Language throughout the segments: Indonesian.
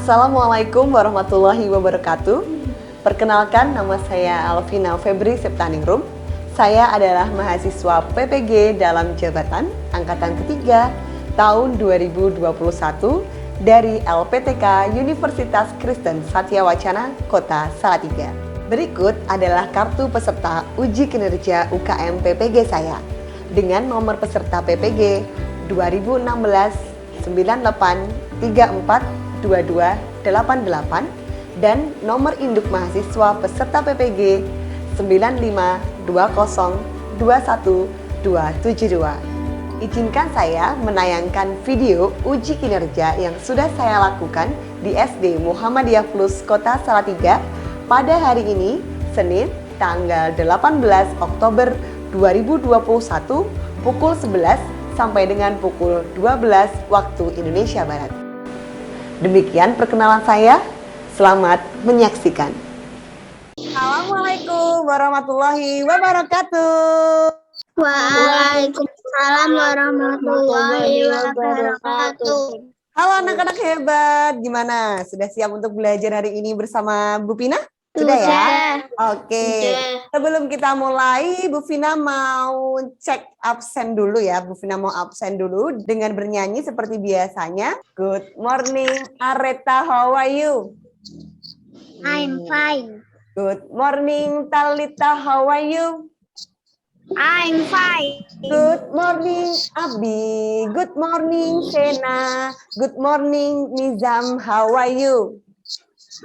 Assalamualaikum warahmatullahi wabarakatuh. Perkenalkan, nama saya Alvina Febri Septaningrum. Saya adalah mahasiswa PPG dalam jabatan Angkatan Ketiga tahun 2021 dari LPTK Universitas Kristen Satya Wacana, Kota Salatiga. Berikut adalah kartu peserta uji kinerja UKM PPG saya dengan nomor peserta PPG 2016 98 34 2288 dan nomor induk mahasiswa peserta PPG 952021272. Izinkan saya menayangkan video uji kinerja yang sudah saya lakukan di SD Muhammadiyah Plus Kota Salatiga pada hari ini, Senin, tanggal 18 Oktober 2021 pukul 11 sampai dengan pukul 12 waktu Indonesia Barat. Demikian perkenalan saya, selamat menyaksikan. Assalamualaikum warahmatullahi wabarakatuh. Waalaikumsalam warahmatullahi wabarakatuh. Halo anak-anak hebat, gimana? Sudah siap untuk belajar hari ini bersama Bu Vina? Sudah ya? Oke. Sebelum kita mulai, Bu Vina mau cek absen dulu ya. Bu Vina mau absen dulu dengan bernyanyi seperti biasanya. Good morning, Areta, how are you? I'm fine. Good morning, Talita, how are you? I'm fine. Good morning, Abi. Good morning, Sena. Good morning, Nizam, how are you?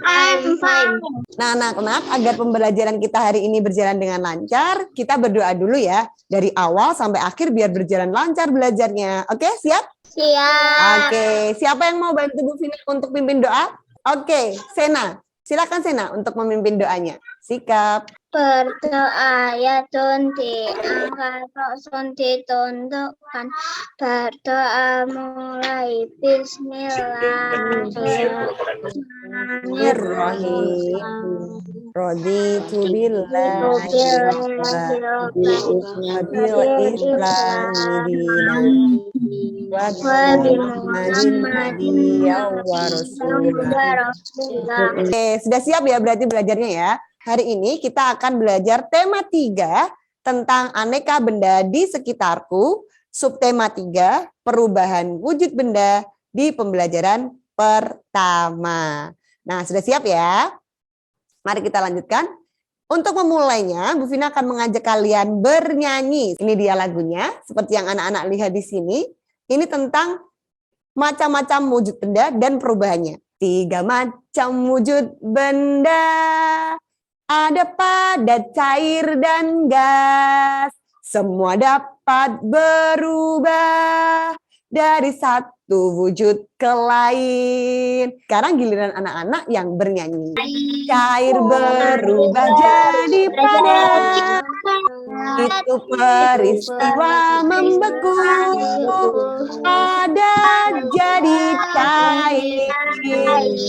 I'm fine. Nah, anak-anak, agar pembelajaran kita hari ini berjalan dengan lancar, kita berdoa dulu ya. Dari awal sampai akhir biar berjalan lancar belajarnya. Oke, siap? Siap. Oke, siapa yang mau bantu Bu Vina untuk pimpin doa? Oke, Sena. Silakan Sena untuk memimpin doanya. Sikap. Berdoa ya tunti, angkat roksun ditundukkan. Berdoa mulai Bismillahirrahmanirrahim. Raditu billahi wabil islami dinan wa bi Muhammadin nabiyyan wa rasulah. Oke, sudah siap ya berarti belajarnya ya. Hari ini kita akan belajar tema 3 tentang aneka benda di sekitarku, subtema 3, perubahan wujud benda di pembelajaran pertama. Nah, sudah siap ya? Mari kita lanjutkan. Untuk memulainya, Bu Vina akan mengajak kalian bernyanyi. Ini dia lagunya, seperti yang anak-anak lihat di sini. Ini tentang macam-macam wujud benda dan perubahannya. 3 macam wujud benda. Ada padat, cair, dan gas. Semua dapat berubah dari satu wujud ke lain. Sekarang giliran anak-anak yang bernyanyi. Cair berubah jadi padat. Itu peristiwa membeku. Padat jadi cair.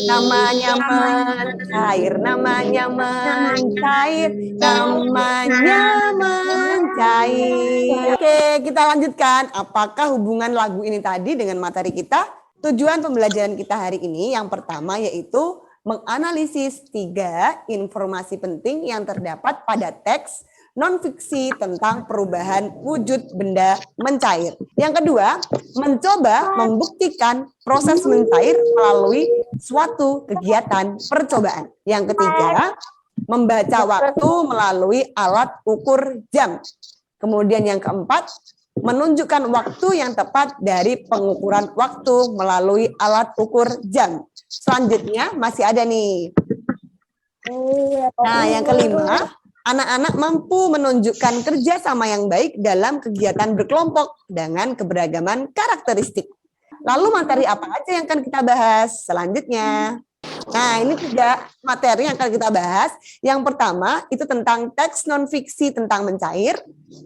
Namanya mencair, namanya mencair, namanya mencair. Oke, kita lanjutkan. Apakah hubungan lagu ini tadi dengan materi kita? Tujuan pembelajaran kita hari ini yang pertama yaitu menganalisis 3 informasi penting yang terdapat pada teks non-fiksi tentang perubahan wujud benda mencair. Yang kedua, mencoba membuktikan proses mencair melalui suatu kegiatan percobaan. Yang ketiga, membaca waktu melalui alat ukur jam. Kemudian yang keempat, menunjukkan waktu yang tepat dari pengukuran waktu melalui alat ukur jam. Selanjutnya masih ada nih. Nah, yang kelima, anak-anak mampu menunjukkan kerjasama yang baik dalam kegiatan berkelompok dengan keberagaman karakteristik. Lalu materi apa aja yang akan kita bahas selanjutnya? Nah, ini 3 materi yang akan kita bahas. Yang pertama itu tentang teks non-fiksi tentang mencair.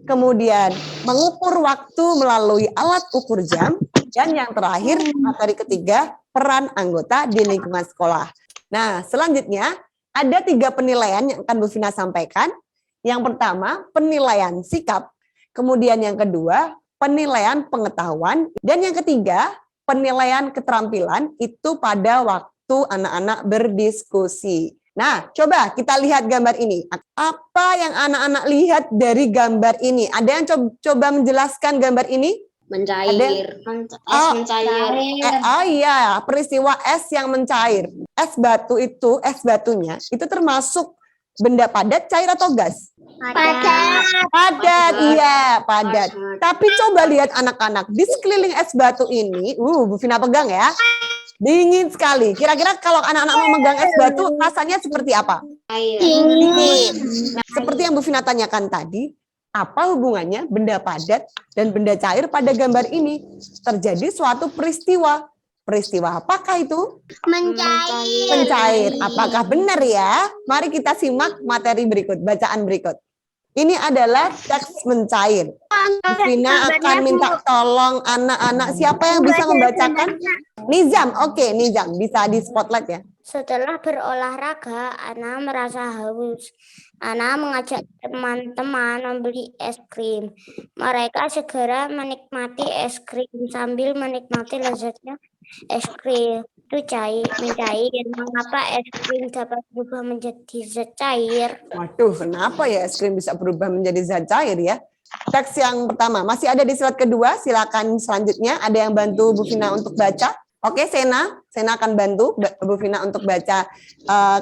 Kemudian mengukur waktu melalui alat ukur jam. Dan yang terakhir, materi ketiga, peran anggota di lingkungan sekolah. Nah, selanjutnya ada 3 penilaian yang akan Bu Vina sampaikan. Yang pertama, penilaian sikap. Kemudian yang kedua, penilaian pengetahuan. Dan yang ketiga, penilaian keterampilan itu pada waktu waktu anak-anak berdiskusi. Nah, coba kita lihat gambar ini. Apa yang anak-anak lihat dari gambar ini? Ada yang coba menjelaskan gambar ini? Mencair. Es mencair. Oh iya, peristiwa es yang mencair. Es batu itu, es batunya, itu termasuk benda padat, cair atau gas? Padat, iya, padat. Tapi coba lihat anak-anak, di sekeliling es batu ini, Bu Vina pegang ya, dingin sekali. Kira-kira kalau anak-anak memegang es batu, rasanya seperti apa? Dingin. Nah, seperti yang Bu Vina tanyakan tadi, apa hubungannya benda padat dan benda cair pada gambar ini? Terjadi suatu peristiwa. Peristiwa apakah itu? Mencair. Mencair. Apakah benar ya? Mari kita simak materi berikut, bacaan berikut. Ini adalah teks mencair. Bu Vina akan minta tolong anak-anak. Siapa yang bisa membacakan? Nizam, oke, Nizam. Bisa di spotlight ya. Setelah berolahraga, Ana merasa haus. Ana mengajak teman-teman membeli es krim. Mereka segera menikmati es krim sambil menikmati lezatnya es krim. Itu mencair. Mengapa es krim dapat berubah menjadi zat cair? Waduh, kenapa ya es krim bisa berubah menjadi zat cair ya? Teks yang pertama, masih ada di slide kedua. Silakan selanjutnya, ada yang bantu Bu Vina untuk baca. Oke, Sena akan bantu Bu Vina untuk baca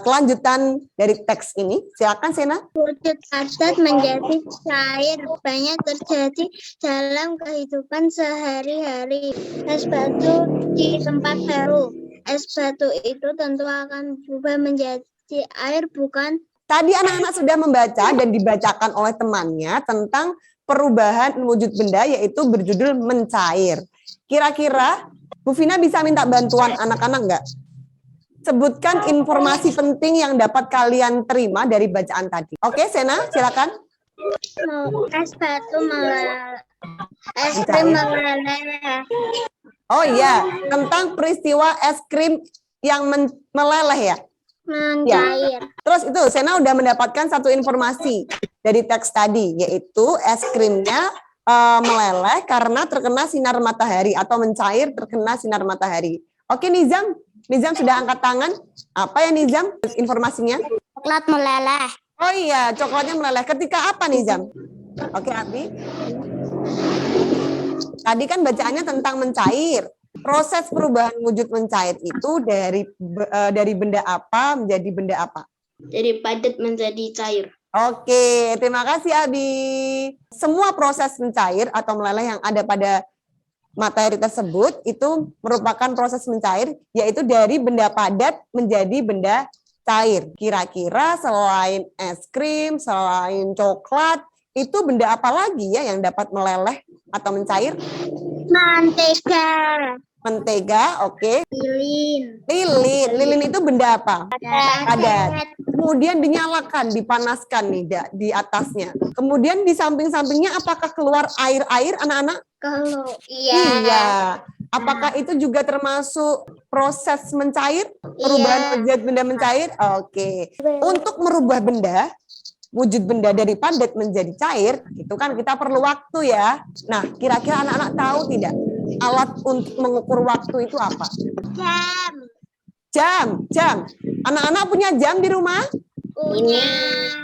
kelanjutan dari teks ini. Silakan, Sena. Wujud padat menjadi cair banyak terjadi dalam kehidupan sehari-hari. Es batu di tempat baru. Es batu itu tentu akan berubah menjadi air, bukan? Tadi anak-anak sudah membaca dan dibacakan oleh temannya tentang perubahan wujud benda, yaitu berjudul mencair. Kira-kira Bu Vina bisa minta bantuan anak-anak nggak? Sebutkan informasi penting yang dapat kalian terima dari bacaan tadi. Oke, Sena, silakan. Es batu meleleh. Es krim meleleh. Oh iya, tentang peristiwa es krim yang meleleh ya? Mencair. Terus itu, Sena udah mendapatkan satu informasi dari teks tadi, yaitu es krimnya meleleh karena terkena sinar matahari atau mencair terkena sinar matahari. Oke, Nizam sudah angkat tangan. Apa ya Nizam informasinya? Coklat meleleh. Oh iya, coklatnya meleleh. Ketika apa Nizam? Oke, Abi. Tadi kan bacaannya tentang mencair. Proses perubahan wujud mencair itu dari benda apa menjadi benda apa? Dari padat menjadi cair. Oke, terima kasih Abi. Semua proses mencair atau meleleh yang ada pada materi tersebut itu merupakan proses mencair, yaitu dari benda padat menjadi benda cair. Kira-kira selain es krim, selain coklat, itu benda apa lagi ya yang dapat meleleh atau mencair? Mentega. Mentega, oke. Lilin itu benda apa? Padat. Kemudian dinyalakan, dipanaskan nih di atasnya. Kemudian di samping-sampingnya apakah keluar air-air anak-anak? Kalau Iya. Apakah itu juga termasuk proses mencair? Perubahan wujud benda mencair? Oke. Untuk merubah benda, wujud benda dari padat menjadi cair, itu kan kita perlu waktu ya. Nah, kira-kira anak-anak tahu tidak? Alat untuk mengukur waktu itu apa? Jam. Anak-anak punya jam di rumah? punya.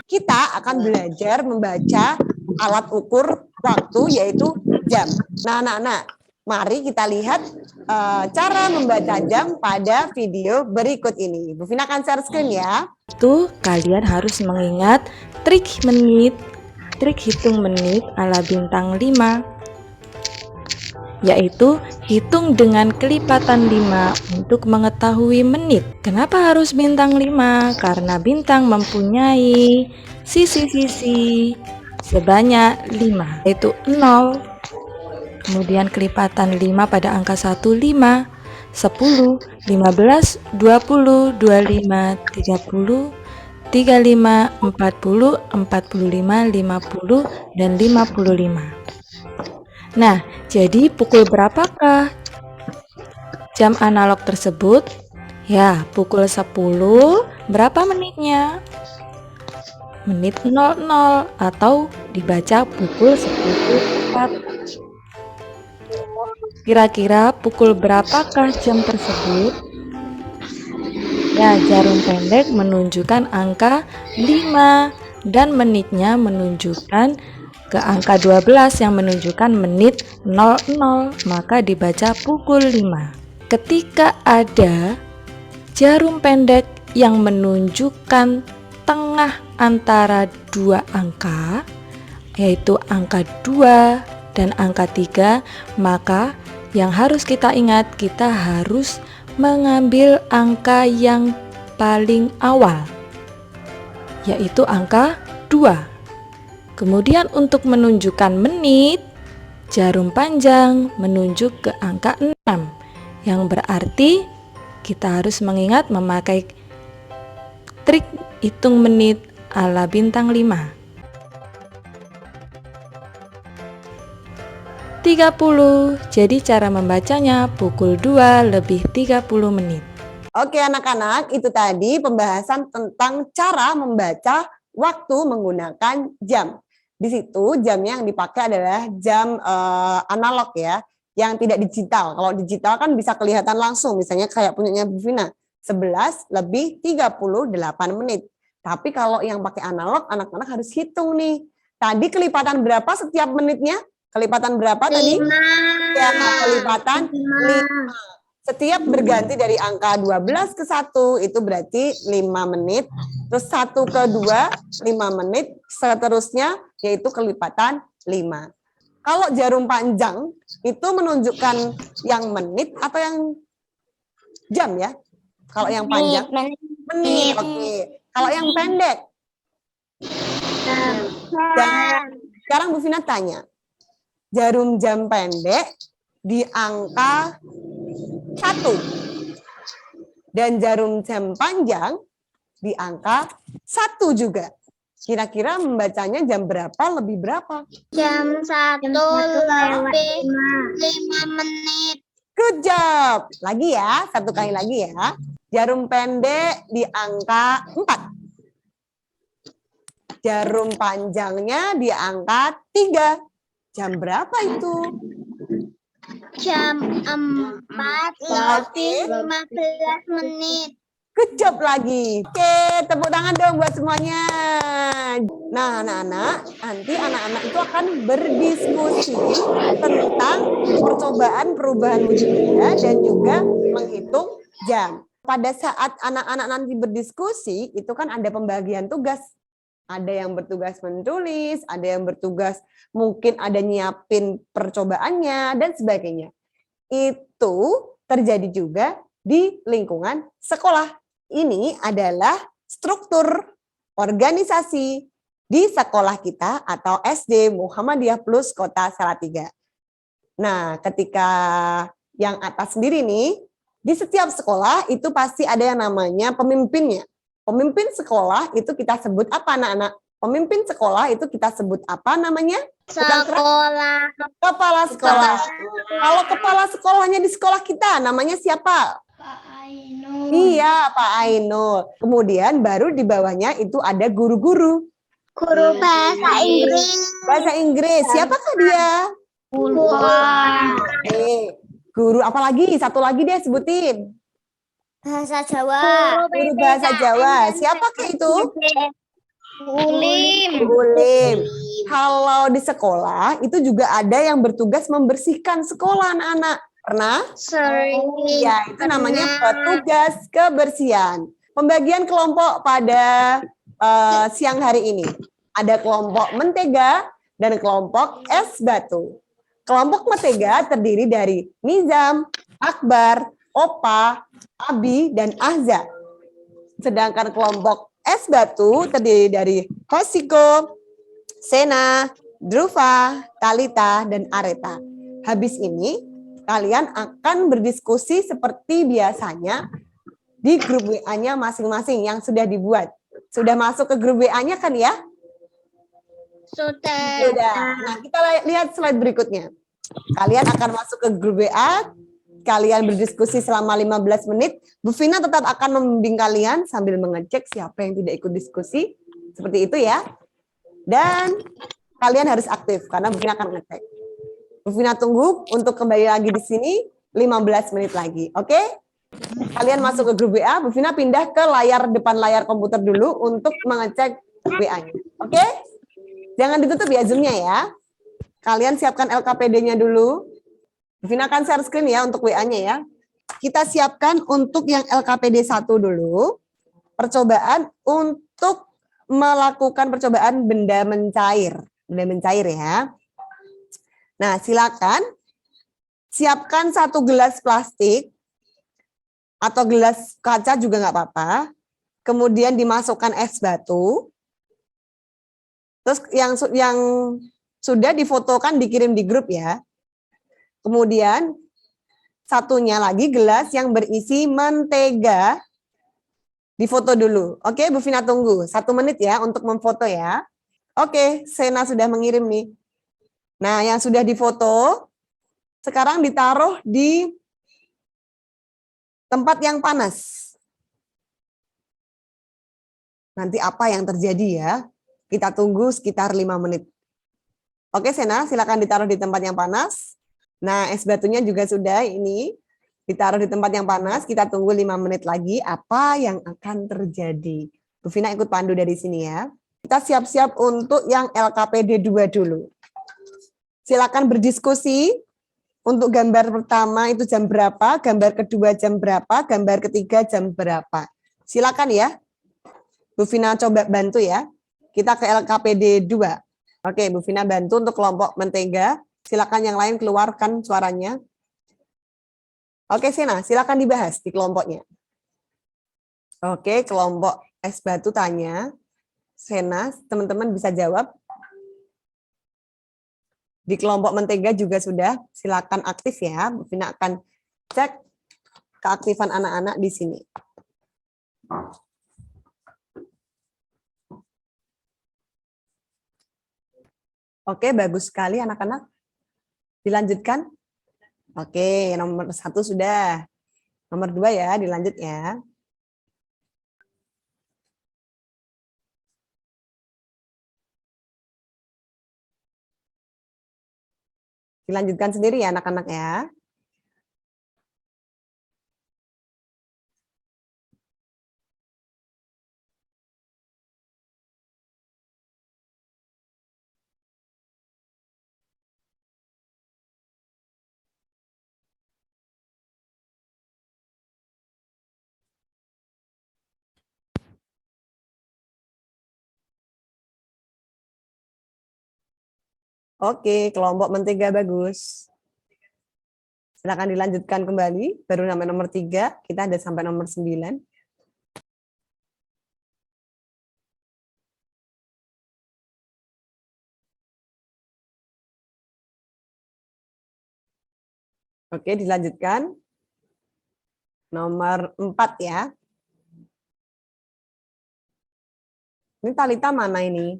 Kita akan belajar membaca alat ukur waktu, yaitu jam. Nah, anak-anak, mari kita lihat cara membaca jam pada video berikut ini. Bu Vina akan share screen ya. Itu kalian harus mengingat trik hitung menit ala bintang 5, yaitu hitung dengan kelipatan 5 untuk mengetahui menit. Kenapa harus bintang 5? Karena bintang mempunyai sisi-sisi sebanyak 5, yaitu 0. Kemudian kelipatan 5 pada angka 1, 5, 10, 15, 20, 25, 30, 35, 40, 45, 50, dan 55. Nah, jadi pukul berapakah jam analog tersebut? Ya, pukul 10. Berapa menitnya? Menit 00 atau dibaca pukul 10.04. Kira-kira pukul berapakah jam tersebut? Ya, jarum pendek menunjukkan angka 5 dan menitnya menunjukkan ke angka 12 yang menunjukkan menit 00, maka dibaca pukul 5. Ketika ada jarum pendek yang menunjukkan tengah antara dua angka, yaitu angka 2 dan angka 3, maka yang harus kita ingat, kita harus mengambil angka yang paling awal, yaitu angka 2. Kemudian untuk menunjukkan menit, jarum panjang menunjuk ke angka 6, yang berarti kita harus mengingat memakai trik hitung menit ala bintang 5. 30, jadi cara membacanya pukul 2 lebih 30 menit. Oke anak-anak, itu tadi pembahasan tentang cara membaca waktu menggunakan jam. Di situ jamnya yang dipakai adalah jam analog ya, yang tidak digital. Kalau digital kan bisa kelihatan langsung, misalnya kayak punyanya Bu Vina, 11 lebih 38 menit. Tapi kalau yang pakai analog, anak-anak harus hitung nih. Tadi kelipatan berapa setiap menitnya? Kelipatan berapa tadi? 5. Ya, kelipatan 5. Setiap berganti dari angka 12 ke 1, itu berarti 5 menit. Terus 1 ke 2, 5 menit. Seterusnya, yaitu kelipatan 5. Kalau jarum panjang, itu menunjukkan yang menit atau yang jam ya? Kalau yang panjang, menit. Oke. Kalau yang pendek, jam. Sekarang Bu Vina tanya, jarum jam pendek di angka 1 dan jarum jam panjang di angka 1 juga. Kira-kira membacanya jam berapa lebih berapa? Jam 1 lebih 5 menit. Good job. Lagi ya, satu kali lagi ya. Jarum pendek di angka 4. Jarum panjangnya di angka 3. Jam berapa itu? Jam 4 lebih 15 menit. Good job lagi. Oke, tepuk tangan dong buat semuanya. Nah, anak-anak, nanti anak-anak itu akan berdiskusi tentang percobaan perubahan multimedia dan juga menghitung jam. Pada saat anak-anak nanti berdiskusi, itu kan ada pembagian tugas. Ada yang bertugas menulis, ada yang bertugas mungkin ada nyiapin percobaannya, dan sebagainya. Itu terjadi juga di lingkungan sekolah. Ini adalah struktur organisasi di sekolah kita atau SD Muhammadiyah Plus Kota Salatiga. Nah, ketika yang atas sendiri nih, di setiap sekolah itu pasti ada yang namanya pemimpinnya. Pemimpin sekolah itu kita sebut apa anak-anak? Pemimpin sekolah itu kita sebut apa namanya? Sekolah. Kepala sekolah. Kalau kepala sekolahnya di sekolah kita namanya siapa? Pak Ainul. Iya, Pak Ainul. Kemudian baru di bawahnya itu ada guru-guru. Guru bahasa Inggris. Bahasa Inggris. Siapakah dia? Guru apa lagi? Satu lagi deh sebutin. Bahasa Jawa. Guru bahasa Jawa. Siapakah itu? Ulim. Kalau di sekolah itu juga ada yang bertugas membersihkan sekolah anak-anak. Pernah? Sering. Ya, itu namanya petugas kebersihan. Pembagian kelompok pada siang hari ini. Ada kelompok mentega dan kelompok es batu. Kelompok mentega terdiri dari Nizam, Akbar, Opa, Abi, dan Ahza. Sedangkan kelompok es batu terdiri dari Hosiko, Sena, Druva, Talita, dan Areta. Habis ini, kalian akan berdiskusi seperti biasanya di grup WA-nya masing-masing yang sudah dibuat. Sudah masuk ke grup WA-nya kan ya? Sudah. Nah, kita lihat slide berikutnya. Kalian akan masuk ke grup WA, kalian berdiskusi selama 15 menit. Bu Vina tetap akan membimbing kalian sambil mengecek siapa yang tidak ikut diskusi. Seperti itu ya. Dan kalian harus aktif karena Bu Vina akan ngecek. Bu Vina tunggu untuk kembali lagi di sini 15 menit lagi. Oke? Kalian masuk ke grup WA, Bu Vina pindah ke depan layar komputer dulu untuk mengecek WA-nya. Oke? Jangan ditutup ya Zoom-nya ya. Kalian siapkan LKPD-nya dulu. Bu Vina akan share screen ya untuk WA-nya ya. Kita siapkan untuk yang LKPD 1 dulu. Percobaan untuk melakukan percobaan benda mencair. Benda mencair ya. Nah, silakan siapkan 1 gelas plastik atau gelas kaca juga nggak apa-apa. Kemudian dimasukkan es batu. Terus yang sudah difotokan dikirim di grup ya. Kemudian satunya lagi gelas yang berisi mentega. Difoto dulu. Oke, Bu Vina tunggu 1 menit ya untuk memfoto ya. Oke, Sena sudah mengirim nih. Nah, yang sudah difoto sekarang ditaruh di tempat yang panas. Nanti apa yang terjadi ya? Kita tunggu sekitar 5 menit. Oke, Sena, silakan ditaruh di tempat yang panas. Nah, es batunya juga sudah ini ditaruh di tempat yang panas. Kita tunggu 5 menit lagi apa yang akan terjadi. Bu Vina ikut pandu dari sini ya. Kita siap-siap untuk yang LKPD 2 dulu. Silakan berdiskusi. Untuk gambar pertama itu jam berapa, gambar kedua jam berapa, gambar ketiga jam berapa. Silakan ya. Bu Vina coba bantu ya. Kita ke LKPD 2. Oke, Bu Vina bantu untuk kelompok mentega. Silakan yang lain keluarkan suaranya. Oke, Sena, silakan dibahas di kelompoknya. Oke, kelompok es batu tanya. Sena, teman-teman bisa jawab. Di kelompok mentega juga sudah, silakan aktif ya. Bu Vina akan cek keaktifan anak-anak di sini. Oke, bagus sekali anak-anak. Dilanjutkan. Oke, nomor 1 sudah. Nomor 2 ya, dilanjut ya. Dilanjutkan sendiri ya anak-anak ya. Oke, kelompok mentega bagus. Silakan dilanjutkan kembali, baru sampai nomor 3, kita ada sampai nomor 9. Oke, dilanjutkan. Nomor 4 ya. Ini Talita mana ini?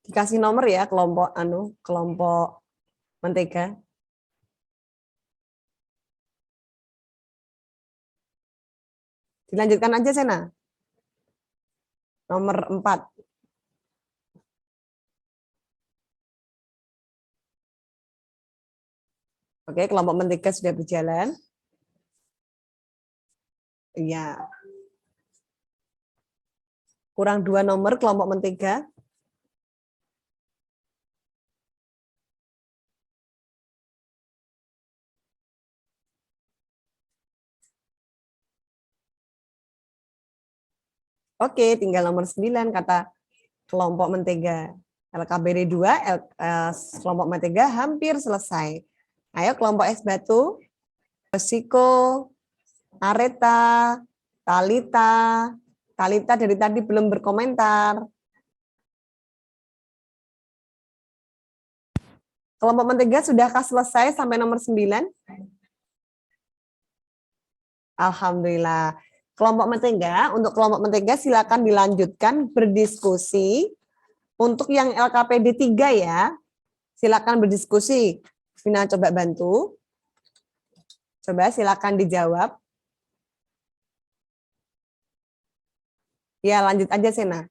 Dikasih nomor ya kelompok mentega. Dilanjutkan aja Sena. Nomor 4. Oke, kelompok mentega sudah berjalan. Iya. Kurang 2 nomor kelompok mentega. Oke, tinggal nomor 9 kata kelompok mentega. LKBD 2, kelompok mentega hampir selesai. Ayo kelompok es batu, Resiko, Areta, Talita. Talita dari tadi belum berkomentar. Kelompok mentega sudahkah selesai sampai nomor 9? Alhamdulillah. Untuk kelompok mentega silakan dilanjutkan berdiskusi. Untuk yang LKPD 3 ya, silakan berdiskusi. Vina coba bantu. Coba silakan dijawab. Ya, lanjut aja Sena.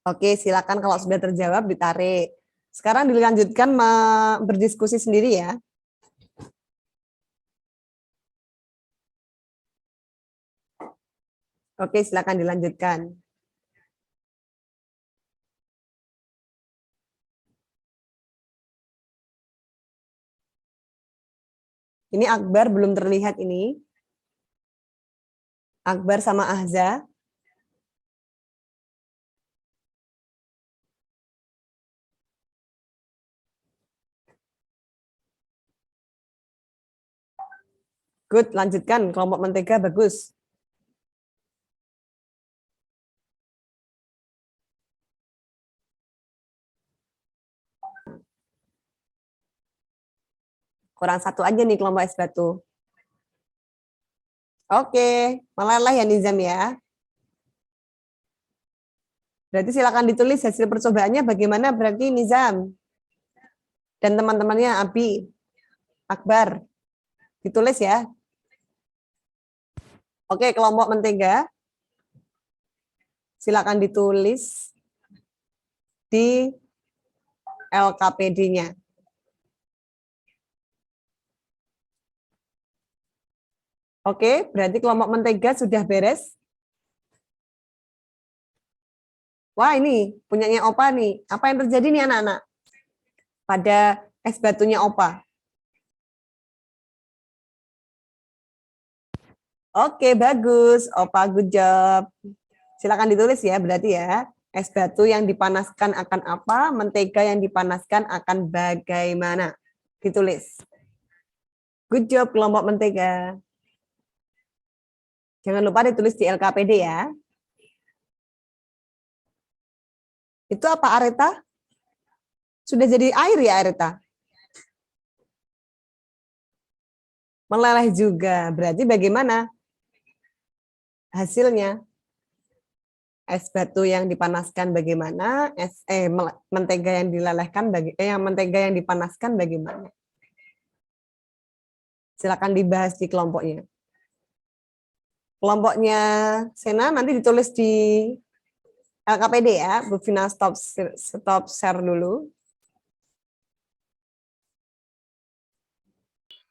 Oke, silakan kalau sudah terjawab ditarik. Sekarang dilanjutkan berdiskusi sendiri ya. Oke, silakan dilanjutkan. Ini Akbar belum terlihat ini. Akbar sama Ahza. Good, lanjutkan. Kelompok mentega bagus. Kurang satu aja nih kelompok es batu. Oke, meleleh ya Nizam ya. Berarti silakan ditulis hasil percobaannya bagaimana berarti Nizam. Dan teman-temannya Abi, Akbar. Ditulis ya. Oke, kelompok mentega. Silakan ditulis di LKPD-nya. Oke, berarti kelompok mentega sudah beres. Wah, ini punyanya Opa nih. Apa yang terjadi nih anak-anak? Pada es batunya Opa. Oke, bagus. Opa, good job. Silakan ditulis ya, berarti ya. Es batu yang dipanaskan akan apa? Mentega yang dipanaskan akan bagaimana? Ditulis. Good job, kelompok mentega. Jangan lupa ditulis di LKPD ya. Itu apa, Areta? Sudah jadi air ya, Areta? Meleleh juga. Berarti bagaimana hasilnya? Es batu yang dipanaskan bagaimana? Mentega yang dilelehkan mentega yang dipanaskan bagaimana? Silakan dibahas di kelompoknya. Kelompoknya Sena nanti ditulis di LKPD ya. Bu Vina stop share dulu.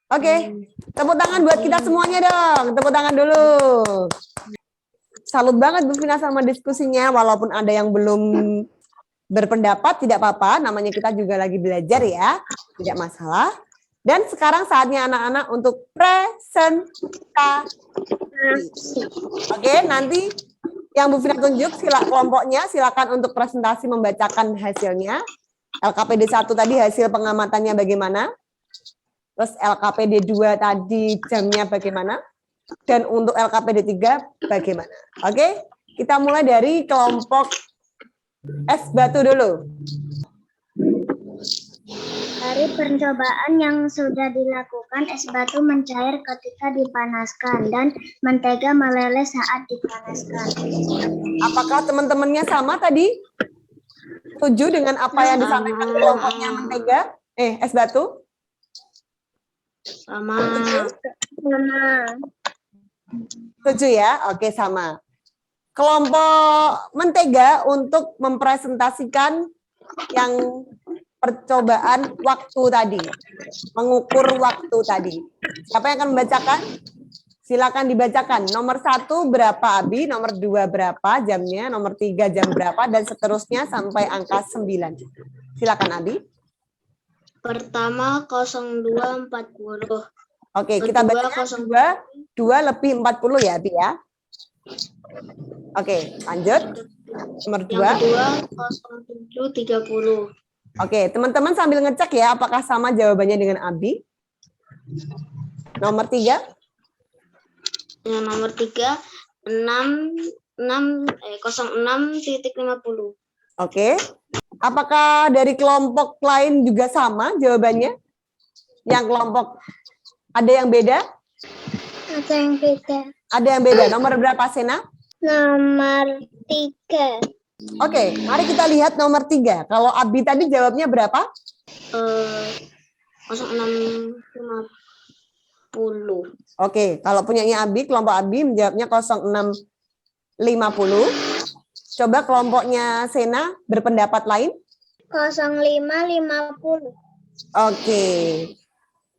Oke, tepuk tangan buat kita semuanya dong. Tepuk tangan dulu. Salut banget Bu Vina sama diskusinya. Walaupun ada yang belum berpendapat, tidak apa-apa. Namanya kita juga lagi belajar ya. Tidak masalah. Dan sekarang saatnya anak-anak untuk presentasi. Oke, nanti yang Bu Vina tunjuk kelompoknya silakan untuk presentasi membacakan hasilnya. LKPD 1 tadi hasil pengamatannya bagaimana? Terus LKPD 2 tadi jamnya bagaimana? Dan untuk LKPD 3 bagaimana? Oke, kita mulai dari kelompok es batu dulu. Dari percobaan yang sudah dilakukan, es batu mencair ketika dipanaskan dan mentega meleleh saat dipanaskan. Apakah teman-temannya sama tadi? Setuju dengan apa yang disampaikan kelompoknya mentega? Es batu? Sama. Setuju ya? Oke, sama. Kelompok mentega untuk mempresentasikan yang percobaan waktu tadi, mengukur waktu tadi. Siapa yang akan membacakan? Silakan dibacakan. Nomor 1 berapa Abi, nomor 2 berapa jamnya, nomor 3 jam berapa, dan seterusnya sampai angka 9. Silakan Abi. Pertama 02.40. Oke, kita baca 2 lebih 40 ya Abi ya. Oke, lanjut. Nomor 2. Yang kedua 07.30. Oke, teman-teman sambil ngecek ya, apakah sama jawabannya dengan Abi? Nomor 3? Yang nomor 3, 06.50. Oke. Apakah dari kelompok lain juga sama jawabannya? Yang kelompok ada yang beda? Ada yang beda. Ada yang beda. Nomor berapa, Sena? Nomor 3. Oke, mari kita lihat nomor 3. Kalau Abi tadi jawabnya berapa? 06.50. Oke, kalau punyanya Abi, kelompok Abi menjawabnya 06.50. Coba kelompoknya Sena berpendapat lain? 05.50.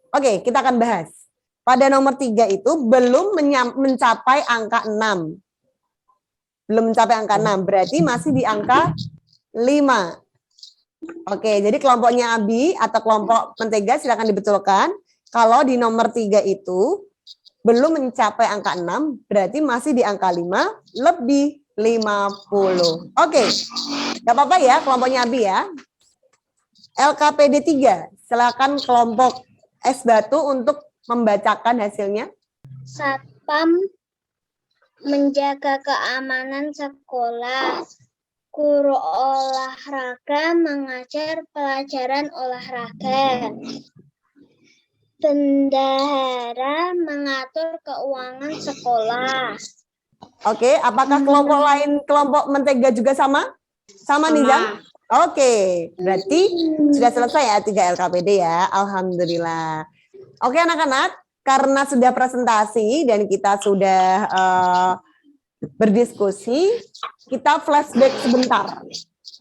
Oke, kita akan bahas. Pada nomor 3 itu belum mencapai angka 6. Belum mencapai angka 6, berarti masih di angka 5. Oke, jadi kelompoknya Abi atau kelompok mentega silakan dibetulkan. Kalau di nomor 3 itu belum mencapai angka 6, berarti masih di angka 5 lebih 50. Oke, gak apa-apa ya kelompoknya Abi ya. LKPD 3, silakan kelompok es batu untuk membacakan hasilnya. Satpam menjaga keamanan sekolah. Guru olahraga mengajar pelajaran olahraga. Bendahara mengatur keuangan sekolah. Oke, apakah kelompok lain, kelompok mentega juga sama? Sama nih, Zam? Oke, berarti sudah selesai ya 3 LKPD ya. Alhamdulillah. Oke anak-anak, karena sudah presentasi dan kita sudah berdiskusi, kita flashback sebentar.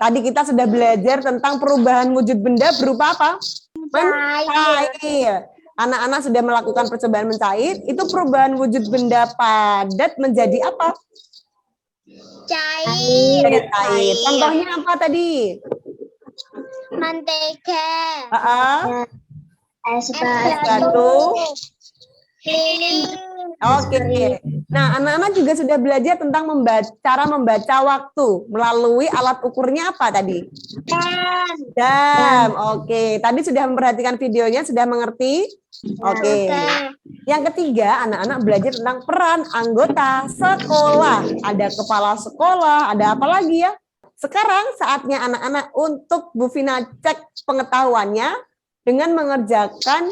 Tadi kita sudah belajar tentang perubahan wujud benda berupa apa? Mencair. Anak-anak sudah melakukan percobaan mencair, itu perubahan wujud benda padat menjadi apa? Cair. Cair. Contohnya apa tadi? Mentega. Es batu. Oke. Nah, anak-anak juga sudah belajar tentang cara membaca waktu melalui alat ukurnya apa tadi? Jam. Oke. Tadi sudah memperhatikan videonya, sudah mengerti? Oke. Yang ketiga, anak-anak belajar tentang peran anggota sekolah. Ada kepala sekolah, ada apa lagi ya? Sekarang saatnya anak-anak untuk Bu Vina cek pengetahuannya dengan mengerjakan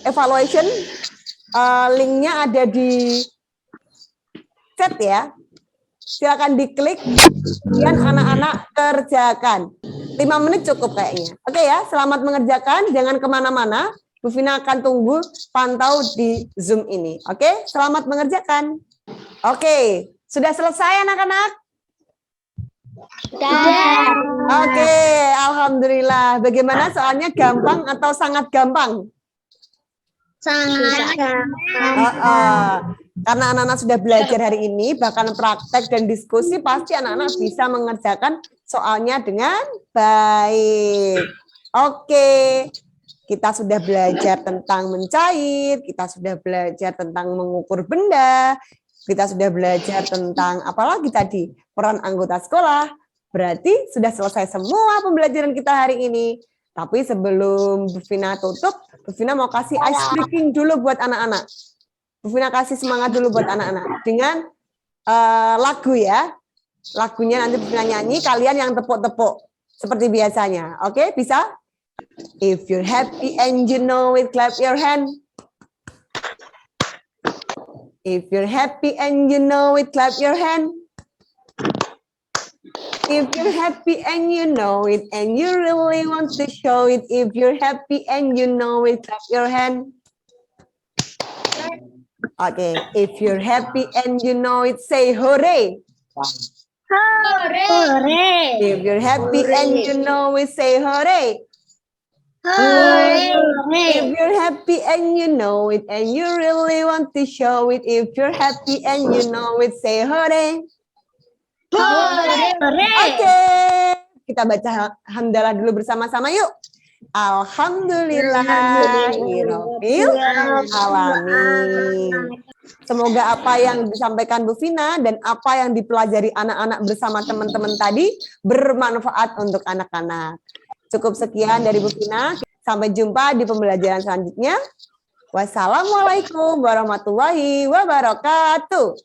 evaluation. Linknya ada di chat ya. Silakan diklik, kemudian anak-anak kerjakan. 5 menit cukup kayaknya. Oke ya, selamat mengerjakan. Jangan kemana-mana. Bu Vina akan tunggu pantau di Zoom ini. Oke, selamat mengerjakan. Oke, sudah selesai anak-anak? Oke, alhamdulillah. Bagaimana soalnya, gampang atau sangat gampang? Sangat gampang. Karena anak-anak sudah belajar hari ini, bahkan praktek dan diskusi, pasti anak-anak bisa mengerjakan soalnya dengan baik. Oke, kita sudah belajar tentang mencair, kita sudah belajar tentang mengukur benda, kita sudah belajar tentang apalagi tadi, peran anggota sekolah. Berarti sudah selesai semua pembelajaran kita hari ini. Tapi sebelum Bu Vina tutup, Bu Vina mau kasih ice breaking dulu buat anak-anak. Bu Vina kasih semangat dulu buat anak-anak dengan lagu ya. Lagunya nanti Bu Vina nyanyi, kalian yang tepuk-tepuk seperti biasanya. Oke, bisa? If you're happy and you know it, clap your hand. If you're happy and you know it, clap your hand. If you're happy and you know it, and you really want to show it, if you're happy and you know it, clap your hand. Okay, if you're happy and you know it, say hooray. Hooray. If you're happy and you know it, say hooray. Hooray. If you're happy and you know it, and you really want to show it, if you're happy and you know it, say hooray. Oke, kita baca hamdalah dulu bersama-sama yuk. Alhamdulillahirabbil alamin. Semoga apa yang disampaikan Bu Vina dan apa yang dipelajari anak-anak bersama teman-teman tadi bermanfaat untuk anak-anak. Cukup sekian dari Bu Vina. Sampai jumpa di pembelajaran selanjutnya. Wassalamualaikum warahmatullahi wabarakatuh.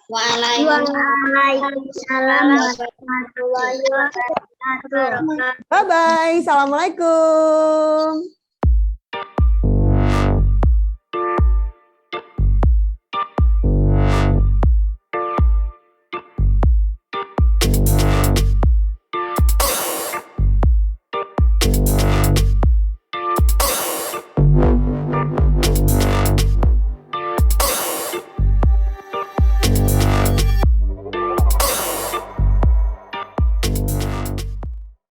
Waalaikumsalam warahmatullahi wabarakatuh. Bye-bye. Assalamualaikum.